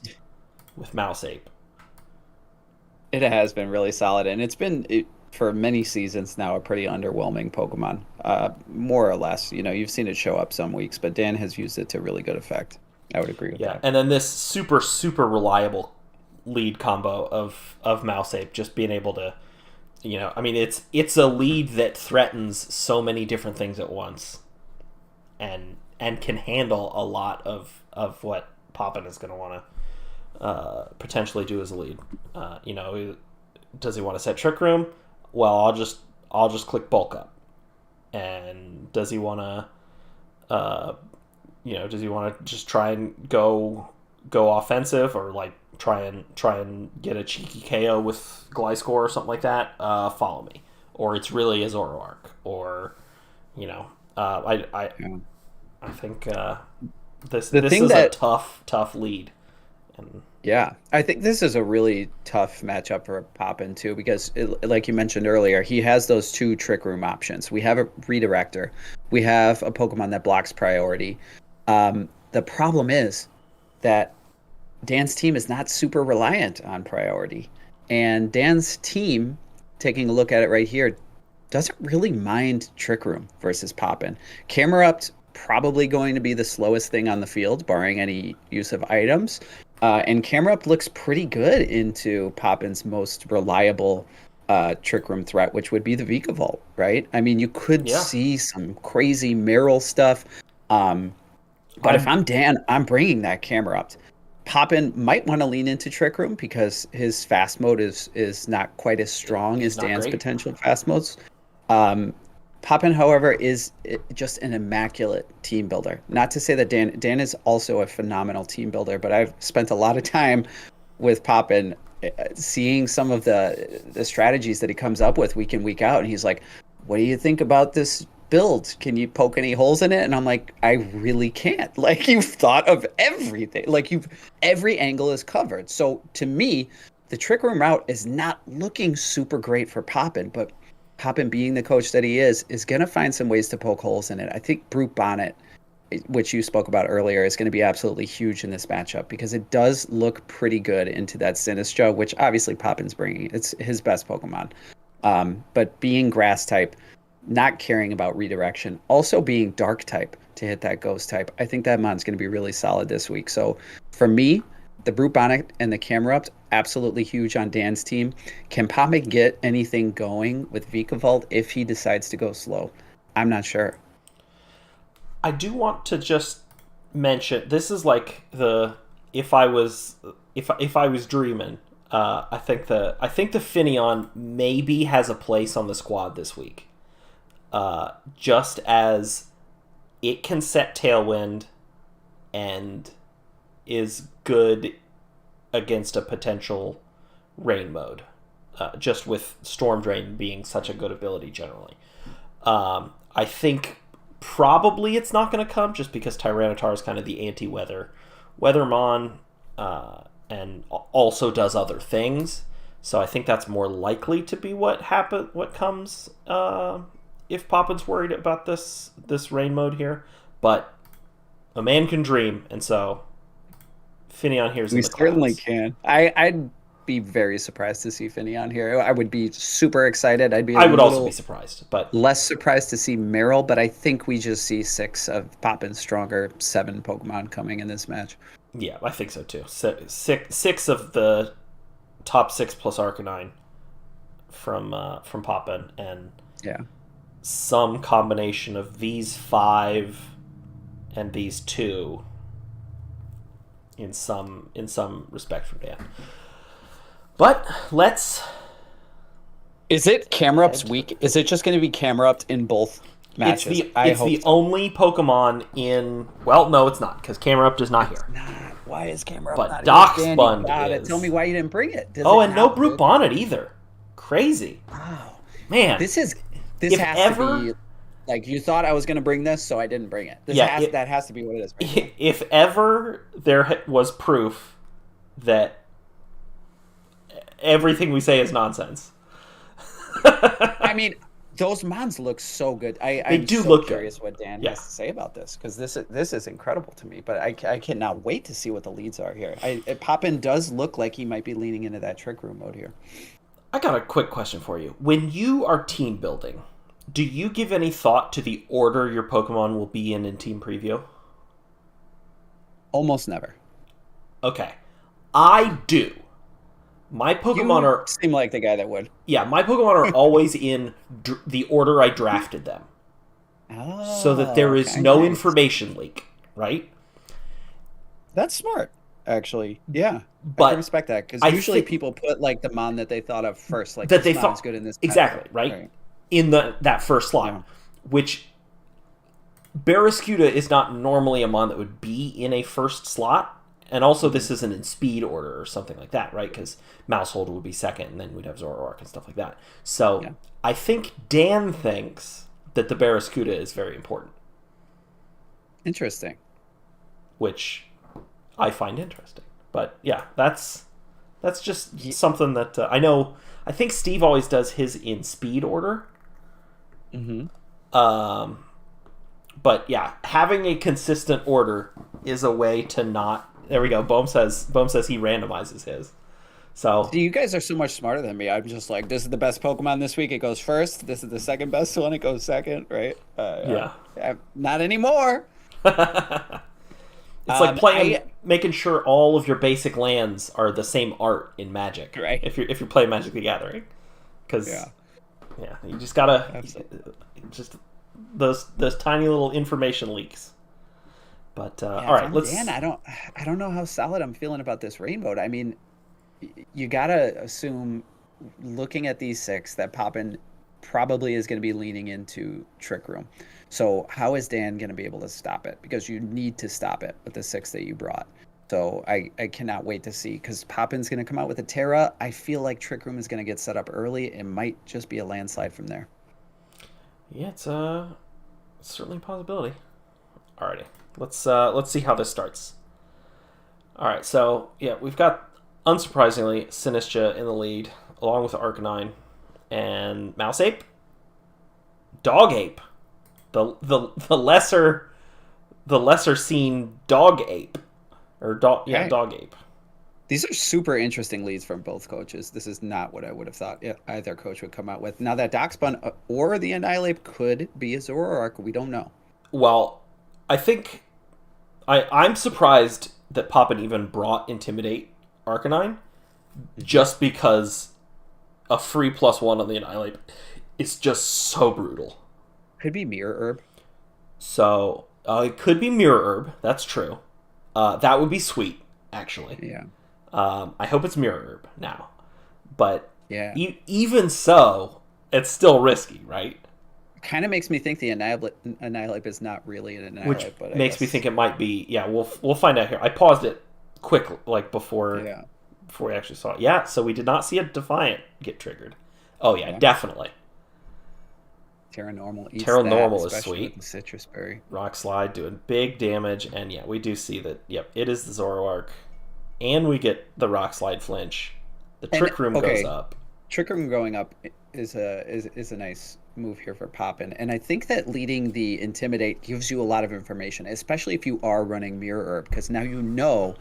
with Mouse Ape. It has been really solid, and it's been for many seasons now a pretty underwhelming Pokemon. More or less, you've seen it show up some weeks, but Dan has used it to really good effect. I would agree with that. And then this super, super reliable lead combo of Mouse Ape just being able to, it's a lead that threatens so many different things at once, and can handle a lot of what Poppin is going to want to potentially do as a lead. Does he want to set Trick Room? Well, I'll just click bulk up, And does he want to, does he want to just try and go offensive, or like try and get a cheeky KO with Gliscor or something like that? Follow me. Or it's really a Zoroark, or I think this is a tough lead. And yeah, I think this is a really tough matchup for Poppin too, because like you mentioned earlier, he has those 2 Trick Room options. We have a Redirector, we have a Pokemon that blocks priority. The problem is that Dan's team is not super reliant on priority, and Dan's team, taking a look at it right here, doesn't really mind Trick Room versus Poppin. Camera Up probably going to be the slowest thing on the field, barring any use of items. And Camera Up looks pretty good into Poppin's most reliable Trick Room threat, which would be the Vikavolt, right? I mean, you could see some crazy Meryl stuff. But if I'm Dan, I'm bringing that Camera Up. Poppin might want to lean into Trick Room because his fast mode is not quite as strong as Dan's potential fast modes. Poppin, however, is just an immaculate team builder. Not to say that Dan is also a phenomenal team builder, but I've spent a lot of time with Poppin seeing some of the strategies that he comes up with week in, week out. And he's like, what do you think about this build? Can you poke any holes in it? And I'm like, I really can't. Like, you've thought of everything. Like, every angle is covered. So to me, the Trick Room route is not looking super great for Poppin, but Poppin, being the coach that he is going to find some ways to poke holes in it. I think Brute Bonnet, which you spoke about earlier, is going to be absolutely huge in this matchup because it does look pretty good into that Sinistcha, which obviously Poppin's bringing. It's his best Pokemon. But being Grass type, not caring about redirection, also being Dark type to hit that Ghost type, I think that Mon's going to be really solid this week. So for me, the Brute Bonnet and the Camera Up, absolutely huge on Dan's team. Can Poppin get anything going with Vikavolt if he decides to go slow? I'm not sure. I do want to just mention, this is like the if I was dreaming. I think the Finneon maybe has a place on the squad this week. Just as it can set Tailwind and is good against a potential rain mode, just with Storm Drain being such a good ability generally. I think probably it's not going to come just because Tyranitar is kind of the anti-weather Weathermon, and also does other things. So I think that's more likely to be what comes if Poppin's worried about this rain mode here. But a man can dream, and so Finneon here's in the clouds. We certainly can. I'd be very surprised to see Finneon here. I would be super excited. I would also be surprised, but less surprised to see Meryl. But I think we just see 6 of Poppin's stronger 7 Pokemon coming in this match. Yeah, I think so too. Six of the top 6 plus Arcanine from Poppin, and some combination of these 5 and these 2 in some respect from Dan. But let's. Is it Camera Up's week? Is it just going to be Camera Up in both matches? It's the only Pokemon in. Well, no, it's not, because Camera Up is not here. Not. Why is Camera Up but not here? But Doxbund is. Tell me why you didn't bring it. And no Brute Bonnet either. Crazy. Wow. Man. This has to be. Like, you thought I was going to bring this, so I didn't bring it. That has to be what it is. Right? If ever there was proof that everything we say is nonsense. I mean, those Mons look so good. I'm so curious what Dan has to say about this, because this is incredible to me. But I cannot wait to see what the leads are here. Poppin does look like he might be leaning into that Trick Room mode here. I got a quick question for you. When you are team building, do you give any thought to the order your Pokemon will be in team preview? Almost never. Okay. I do. My Pokemon seem like the guy that would. Yeah, my Pokemon are always in the order I drafted them. Oh, so that there is no information leak, right? That's smart, actually. Yeah. But I can respect that, because usually people put like the Mon that they thought of first, like that they thought was good in this. Exactly, right? In that first slot. Yeah. which Barraskewda is not normally a mon that would be in a first slot, and also this isn't in speed order or something like that, right? Because Mouseholder would be second, and then we'd have Zoroark and stuff like that. So I think Dan thinks that the Barraskewda is very important. Interesting. Which I find interesting. But yeah, that's just something that I know. I think Steve always does his in speed order. Mm-hmm. But yeah, having a consistent order is a way to not. There we go. Bohm says he randomizes his. So you guys are so much smarter than me. I'm just like, this is the best Pokemon this week. It goes first. This is the second best one. It goes second, right? Yeah. Not anymore. It's like making sure all of your basic lands are the same art in Magic, right? If you're playing Magic the Gathering, because you just gotta just those tiny little information leaks. But all right, let's. Dan, I don't know how solid I'm feeling about this rainbow. I mean, you gotta assume, looking at these 6, that Poppin probably is going to be leaning into Trick Room. So how is Dan going to be able to stop it? Because you need to stop it with the 6 that you brought. So I cannot wait to see, because Poppin's going to come out with a Terra. I feel like Trick Room is going to get set up early. It might just be a landslide from there. Yeah, it's certainly a possibility. Alrighty, let's see how this starts. All right, so yeah, we've got, unsurprisingly, Sinistcha in the lead, along with Arcanine and Mouse Ape, Dog Ape. The lesser seen Dog Ape, or Dog Ape. These are super interesting leads from both coaches. This is not what I would have thought either coach would come out with. Now that Darkspun or the Annihilate could be a Zoroark, we don't know. Well, I think I'm surprised that Poppin even brought Intimidate Arcanine, just because a free +1 on the Annihilate is just so brutal. Could be Mirror Herb. So it could be Mirror Herb. That's true. That would be sweet, actually. Yeah. I hope it's Mirror Herb now, but yeah, even so, it's still risky, right? Kind of makes me think the Annihilate is not really an Annihilate, which but makes me think it might be. Yeah, we'll find out here. I paused it quick, like before we actually saw it. Yeah, so we did not see a Defiant get triggered. Oh yeah. Definitely. Terra Normal is sweet. With the Citrus Berry. Rock Slide doing big damage, and yeah, we do see that. Yep, it is the Zoroark, and we get the Rock Slide flinch. The Trick Room goes up. Trick Room going up is a nice move here for Poppin, and I think that leading the Intimidate gives you a lot of information, especially if you are running Mirror Herb, because now you know,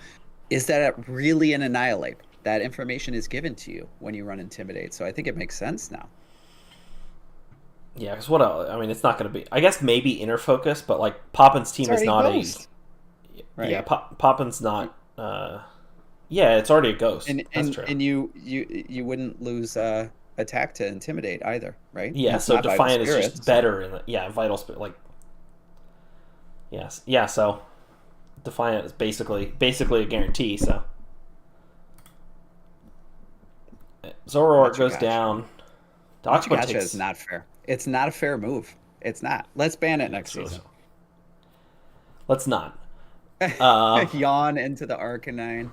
is that really an Annihilate? That information is given to you when you run Intimidate, so I think it makes sense now. Yeah, because what else? I mean, it's not going to be. I guess maybe Inner Focus, but like Poppin's team is not Ghost, right? Yeah, Poppin's not. Yeah, it's already a Ghost. That's true. And you wouldn't lose attack to Intimidate either, right? Yeah, so Defiant is just better in the Vital Spirit. Like, yes, yeah. So Defiant is basically a guarantee. So Zoroark goes down. Gotcha is not fair. It's not a fair move. It's not. Let's ban it next season. Let's not. Yawn into the Arcanine.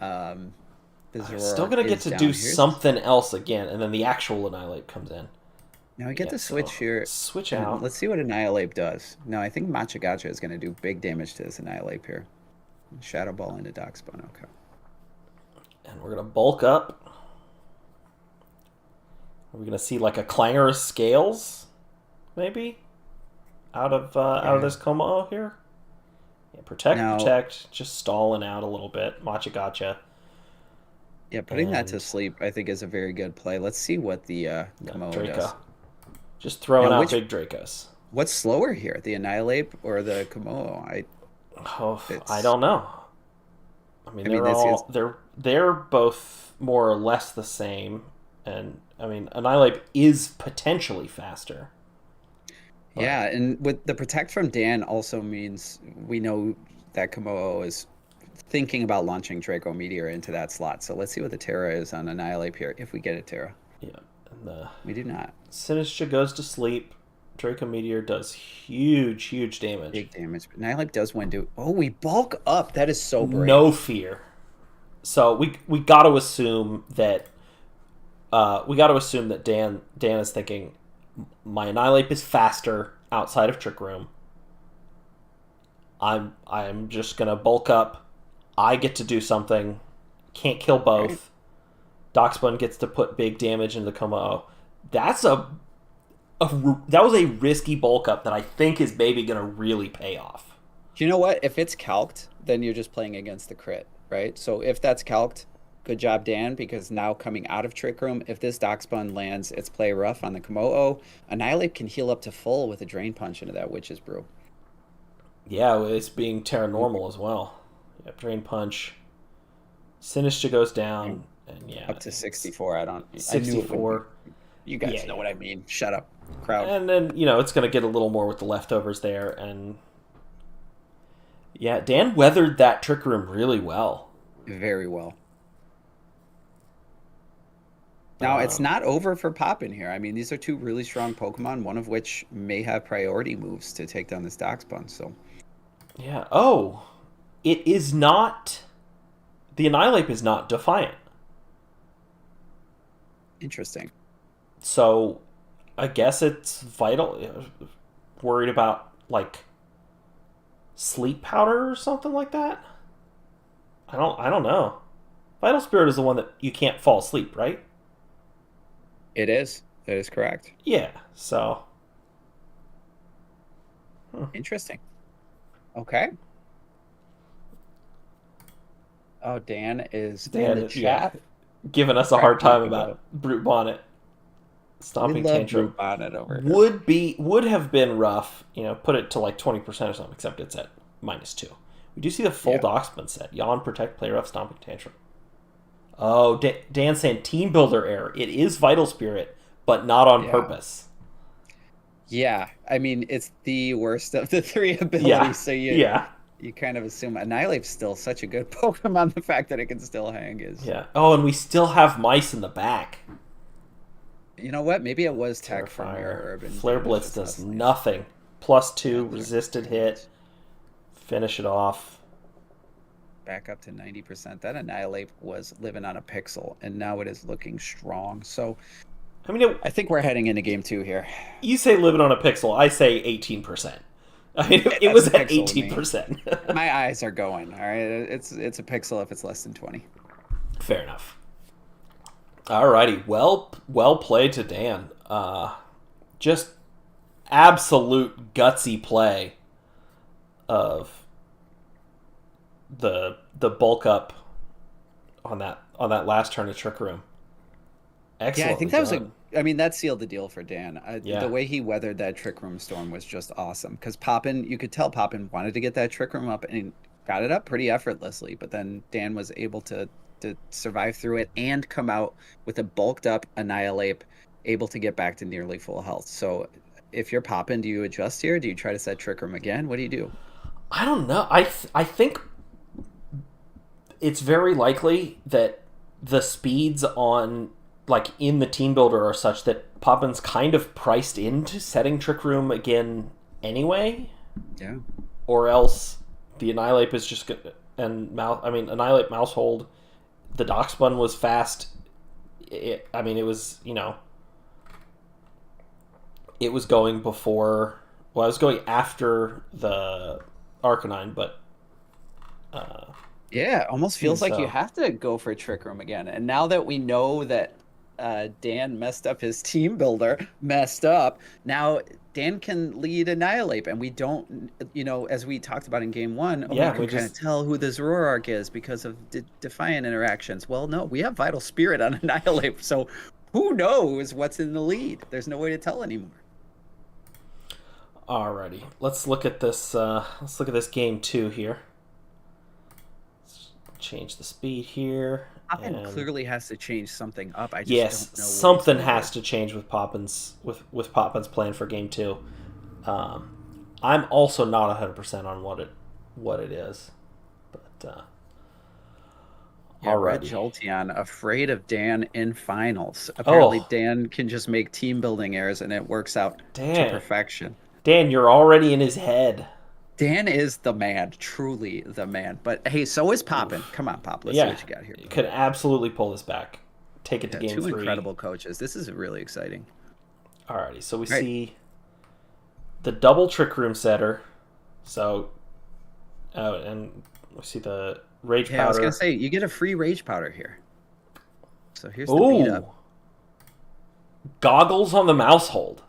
I'm still going to get to do something else again, and then the actual Annihilate comes in. Now we get to switch here. Switch out. Let's see what Annihilate does. No, I think Gacha is going to do big damage to this Annihilate here. Shadow Ball into Darkspawn. Okay. And we're going to bulk up. Are we going to see like a Clangor of Scales, maybe, out of this Como here? Yeah, protect, just stalling out a little bit. Gotcha. Yeah, putting that to sleep, I think, is a very good play. Let's see what the Como does. Just throwing out big Dracos. What's slower here, the Annihilate or the Como? I don't know. I mean, they're both more or less the same, and I mean, Annihilate is potentially faster. But... Yeah, and with the protect from Dan also means we know that Komodo is thinking about launching Draco Meteor into that slot. So let's see what the Terra is on Annihilate here, if we get a Terra. Yeah. And we do not. Sinistcha goes to sleep. Draco Meteor does huge damage. Big damage. But Annihilape does win, dude. Oh, we bulk up. That is so brave. No fear. So we got to assume that Dan is thinking my Annihilape is faster outside of Trick Room. I'm just gonna bulk up. I get to do something. Can't kill both. Right. Doxbun gets to put big damage into the Como. That was a risky bulk up that I think is maybe gonna really pay off. You know what? If it's calced, then you're just playing against the crit, right? So if that's calced, good job, Dan, because now coming out of Trick Room, if this Doxbun lands its play rough on the Komodo, Annihilape can heal up to full with a Drain Punch into that Witch's Brew. Yeah, it's being Terra Normal as well. Yep, Drain Punch. Sinistcha goes down, and yeah. Up to 64, I don't... 64. You guys know what I mean. Shut up, crowd. And then, it's going to get a little more with the leftovers there, and... Yeah, Dan weathered that Trick Room really well. Very well. Now, it's not over for Poppin here. I mean, these are two really strong Pokemon, one of which may have priority moves to take down this Doxbun, so... Yeah. Oh, it is not... The Annihilape is not Defiant. Interesting. So, I guess it's Vital... Worried about, like, Sleep Powder or something like that? I don't know. Vital Spirit is the one that you can't fall asleep, right? It is. That is correct. Yeah, so... Interesting. Okay. Oh, Dan is in the chat. Giving us a hard time about Brute Bonnet. Stomping Tantrum. Brute Bonnet over here. Would have been rough, put it to like 20% or something, except it's at -2. We do see the full Doxbun set. Yawn, Protect, Play Rough, Stomping Tantrum. Oh, Dan saying Team Builder error. It is Vital Spirit, but not on purpose. Yeah, I mean, it's the worst of the three abilities, so you kind of assume Annihilape's still such a good Pokemon. The fact that it can still hang is... Yeah. Oh, and we still have mice in the back. You know what? Maybe it was Tech from Urban. Flare Blitz does nothing. +2, resisted hit. Finish it off. Back up to 90%. That Annihilape was living on a pixel, and now it is looking strong. So... I mean, I think we're heading into game 2 here. You say living on a pixel. I say 18%. I mean, it was at 18%. My eyes are going. All right, it's a pixel if it's less than 20. Fair enough. Alrighty, well played to Dan. Just absolute gutsy play of the bulk up on that last turn of Trick Room. Excellent. Yeah, I think that was that sealed the deal for Dan. The way he weathered that Trick Room storm was just awesome. Because you could tell Poppin wanted to get that Trick Room up, and he got it up pretty effortlessly. But then Dan was able to survive through it and come out with a bulked up Annihilape, able to get back to nearly full health. So if you're Poppin, do you adjust here? Do you try to set Trick Room again? What do you do? I don't know. I think it's very likely that the speeds on... like in the team builder are such that Poppin's kind of priced into setting Trick Room again anyway. Yeah. Or else the Annihilape is just good. And Annihilape Mousehold, the Doxbun was fast. It was, it was going before, well, I was going after the Arcanine, but yeah, it almost feels like you have to go for Trick Room again. And now that we know that Dan messed up his team builder, now Dan can lead Annihilape, and we don't, as we talked about in game 1, we can kind of tell who the Zoroark is because of Defiant interactions. Well, no, we have Vital Spirit on Annihilape, so who knows what's in the lead? There's no way to tell anymore. Alrighty, let's look at this. Let's look at this game 2 here. Let's change the speed here. Poppin clearly has to change something up. I just don't know. Something has to change with Poppin's plan for game 2. I'm also not 100% on what it is, but Yeah, Red Alrighty. Jolteon, afraid of Dan in finals. Apparently, Oh, Dan can just make team building errors and it works out to Dan. perfection. Dan, you're already in his head. Dan is the man, truly the man. But hey, so is Poppin. Oof. Come on, Pop. Let's see Yeah, what you got here, you bud. could absolutely pull this back. Take it to Yeah, game two three. incredible coaches. This is really exciting. Alrighty, so we All right. see the double Trick Room setter. So, and we see the Rage Yeah, I was gonna Powder. say you get a free Rage Powder here. So here's the beat Ooh, up. goggles on the mouse hold.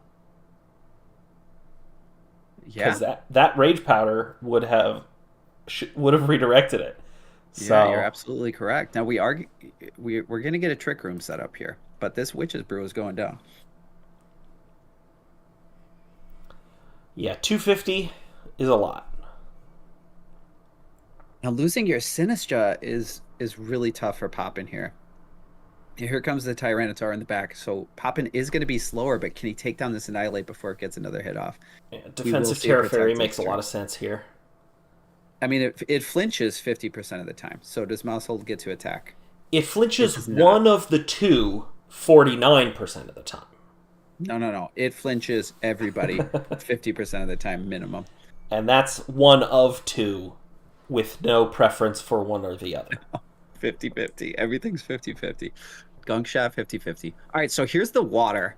Yeah, Because that Rage Powder would have redirected it. yeah, you're So, absolutely correct. Now we're gonna get a Trick Room set up here, but this Witch's Brew is going down. yeah, 250 is a lot. Now losing your Sinistra is really tough for Poppin here. Here comes the Tyranitar in the back. So Poppin is going to be slower, but can he take down this Annihilate before it gets another hit off? Yeah, We will defensive see a Terra Fairy protected makes a turn. lot of sense here. I mean, it flinches 50% of the time. So does Mousehold get to attack? It flinches does not. one of the two 49% of the time. No. It flinches everybody 50% of the time minimum. And that's one of two with no preference for one or the other. 50-50. Everything's 50-50. Gunk Shot 50-50. All right, so here's the water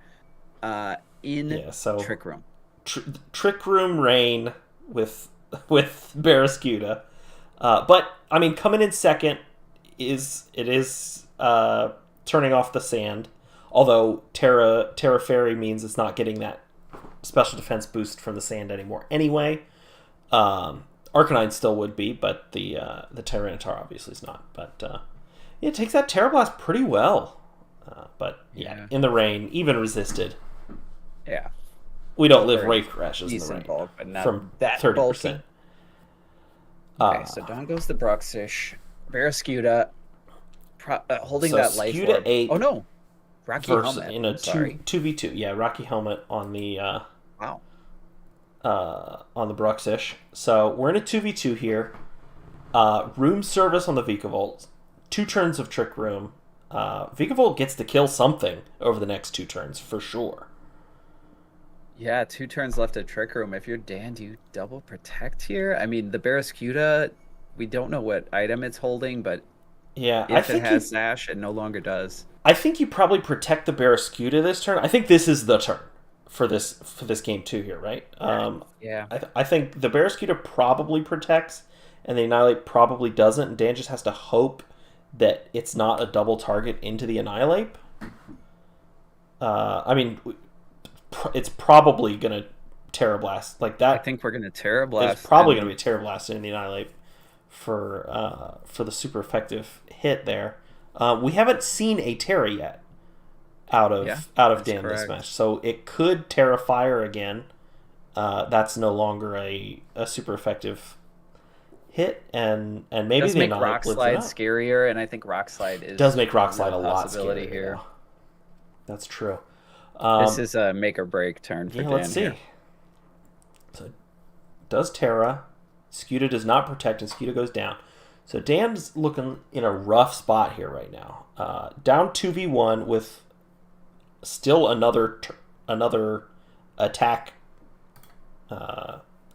in Yeah, so Trick Room. Trick Room Rain with Barraskewda. But I mean, coming in second is turning off the sand. Although Terra Fairy means it's not getting that special defense boost from the sand anymore. Anyway, Arcanine still would be, but the Tyranitar obviously is not. But yeah, it takes that Terra Blast pretty well. But yeah, in the rain, even resisted. Yeah. We don't live rave crashes in the Decent rain bulk, but not from that 30%. Okay, so down goes the Bruxish. Barraskewda holding So that life Skewda orb. 8 Oh no, Rocky versus Helmet. in a I'm sorry. 2v2. Yeah, Rocky Helmet on the Wow. on the Bruxish. So we're in a 2v2 here. Room service on the Vikavolt. 2 turns of Trick Room. Vikavolt gets to kill something over the next 2 turns for sure. Yeah, 2 turns left at Trick Room. If you're Dan, do you double protect here? I mean, the Barraskewda, we don't know what item it's holding, but Yeah, if it has Sash, it no longer does. I think you probably protect the Barraskewda this turn. I think this is the turn for this game too here, right? Yeah. I think the Barraskewda probably protects, and the Annihilate probably doesn't. And Dan just has to hope that it's not a double target into the Annihilate. I mean, it's probably gonna Terra Blast like that. I think we're gonna Terra Blast. It's probably gonna be Terra Blast in the Annihilate for the super effective hit there. We haven't seen a Terra yet out of Dan correct. this match, so it could Terra Fire again. That's no longer a super effective hit, and maybe does the make Annihilate Rock lives Slide it up. scarier, and I think Rock Slide Does make Rock Slide real a lot possibility scarier. here. Yeah. That's true. This is a make or break turn for Dan let's see. here. So does Terra. Skewda does not protect, and Skewda goes down. So Dan's looking in a rough spot here right now. Down 2v1 with still another attack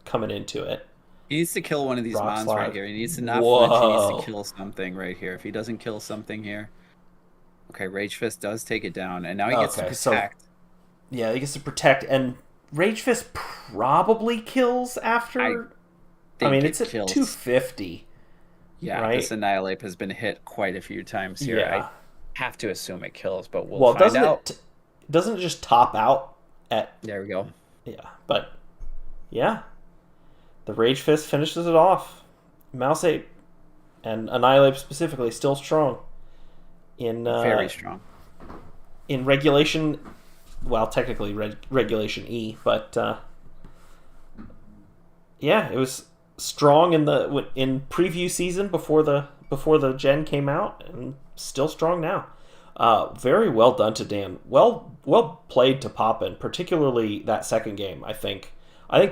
coming into it. He needs to kill one of these Rock mons Slide. right here. He needs to not Whoa. flinch. He needs to kill something right here. If he doesn't kill something here. Okay, Rage Fist does take it down, and now he gets to protect. Yeah, he gets to protect, and Rage Fist probably kills after. I mean, it's at 250. Yeah, right? This Annihilate has been hit quite a few times here. Yeah. I have to assume it kills, but we'll find out. Doesn't it just top out at... There we go. Yeah, but... Yeah. The Rage Fist finishes it off. Mouse Ape, and Annihilate specifically, still strong. Very strong. In Regulation... Well, technically Regulation E, but... yeah, it was strong in preview season before the gen came out, and still strong now. Very well done to Dan. Well played to Poppin, particularly that second game. I think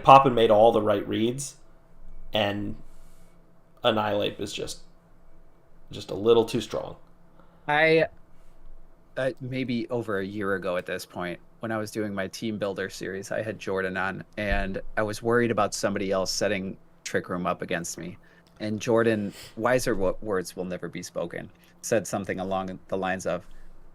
Poppin made all the right reads, and Annihilate is just Just a little too strong. I maybe over a year ago at this point, when I was doing my team builder series, I had Jordan on, and I was worried about somebody else setting Trick Room up against me. And Jordan, wiser words will never be spoken, said something along the lines of,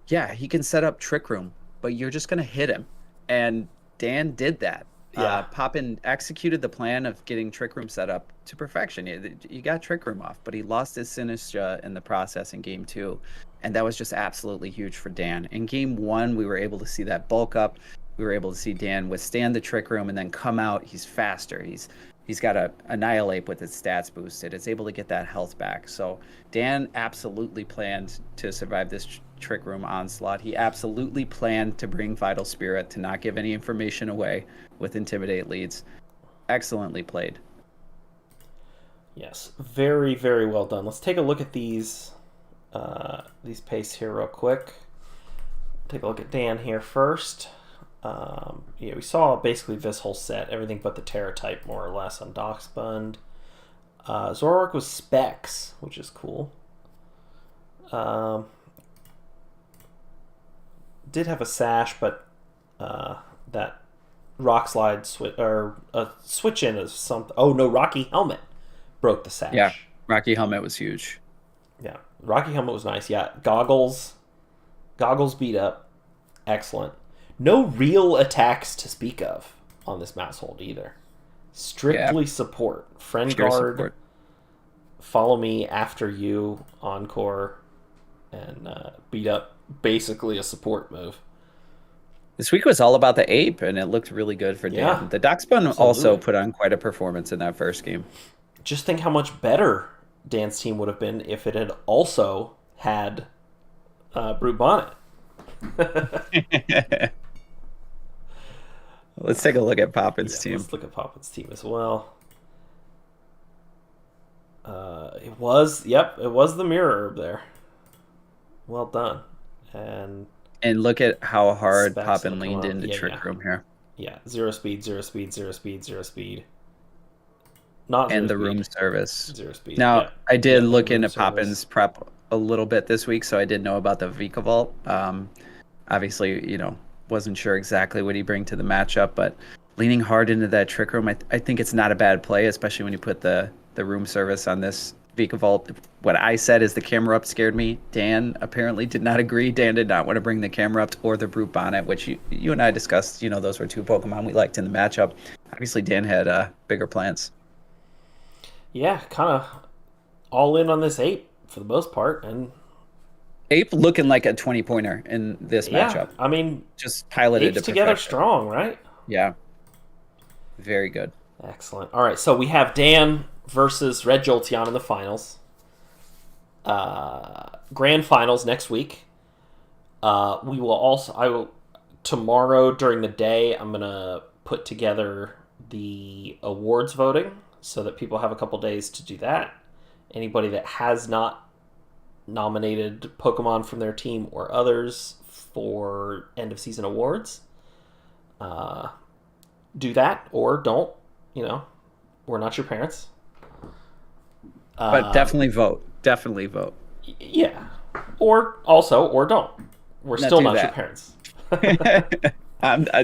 "Yeah, he can set up Trick Room, but you're just gonna hit him." And Dan did that. Yeah. Poppin executed the plan of getting Trick Room set up to perfection. He got Trick Room off, but he lost his Sinistra in the process in game two. And that was just absolutely huge for Dan. In game one, we were able to see that bulk up. We were able to see Dan withstand the Trick Room and then come out. He's faster. He's got to annihilate with its stats boosted. It's able to get that health back. So Dan absolutely planned to survive this Trick Room onslaught. He absolutely planned to bring Vital Spirit, to not give any information away with Intimidate leads. Excellently played. Yes, very, very well done. Let's take a look at these pace here real quick. Take a look at Dan here first. Yeah, we saw basically this whole set, everything but the Terra type, more or less, on Doxbund. Zoroark was Specs, which is cool. Did have a sash, but that rock slide switch in is something. Oh no, Rocky Helmet broke the sash. Yeah, Rocky Helmet was huge. Yeah, Rocky Helmet was nice. Yeah, goggles beat up. Excellent. No real attacks to speak of on this Maushold either. Strictly support. Friend Pure guard. support. Follow me after you. Encore. And beat up basically a support move. This week was all about the ape, and it looked really good for Dan. Yeah, The Doxbun absolutely. also put on quite a performance in that first game. Just think how much better Dan's team would have been if it had also had Brute Bonnet. Let's take a look at Poppin's team. Let's look at Poppin's team as well. It was the mirror herb there. Well done. And look at how hard Specs Poppin will come leaned up. into Trick Room here. Yeah, 0 speed, 0 speed, 0 speed, 0 speed. Not And the speed. room service. 0 speed. Now, yeah. I did look room into service. Poppin's prep a little bit this week, so I did know about the Vika Vault. Obviously, wasn't sure exactly what he bring to the matchup, but leaning hard into that Trick Room, I think it's not a bad play, especially when you put the room service on this Vika Vault. What I said is the camera up scared me. Dan apparently did not agree. Dan did not want to bring the camera up or the Brute Bonnet, which you and I discussed. Those were two Pokemon we liked in the matchup. Obviously, Dan had bigger plans. Yeah, kind of all in on this ape for the most part, and Ape looking like a 20-pointer in this matchup. I mean, Just piloted apes to together perfection. strong, right? Yeah. Very good. Excellent. All right, so we have Dan versus Red Jolteon in the finals. Grand finals next week. Tomorrow during the day, I'm gonna put together the awards voting so that people have a couple days to do that. Anybody that has not nominated Pokemon from their team or others for end of season awards, do that or don't. We're not your parents. But definitely vote. Definitely vote. Yeah. Or don't. We're still do not that. your parents.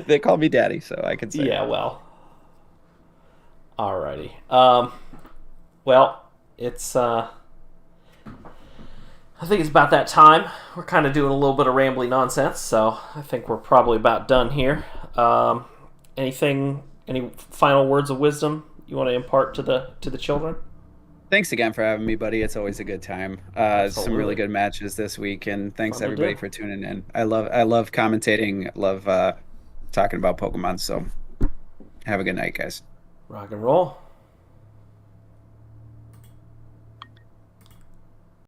They call me daddy, so I can say Yeah, that. well. Alrighty. Well, it's I think it's about that time. We're kind of doing a little bit of rambly nonsense, so I think we're probably about done here. Any final words of wisdom you want to impart to the children? Thanks again for having me, buddy. It's always a good time. Some really good matches this week, and thanks Fun to everybody do. for tuning in. I love commentating. Love talking about Pokemon. So have a good night, guys. Rock and roll.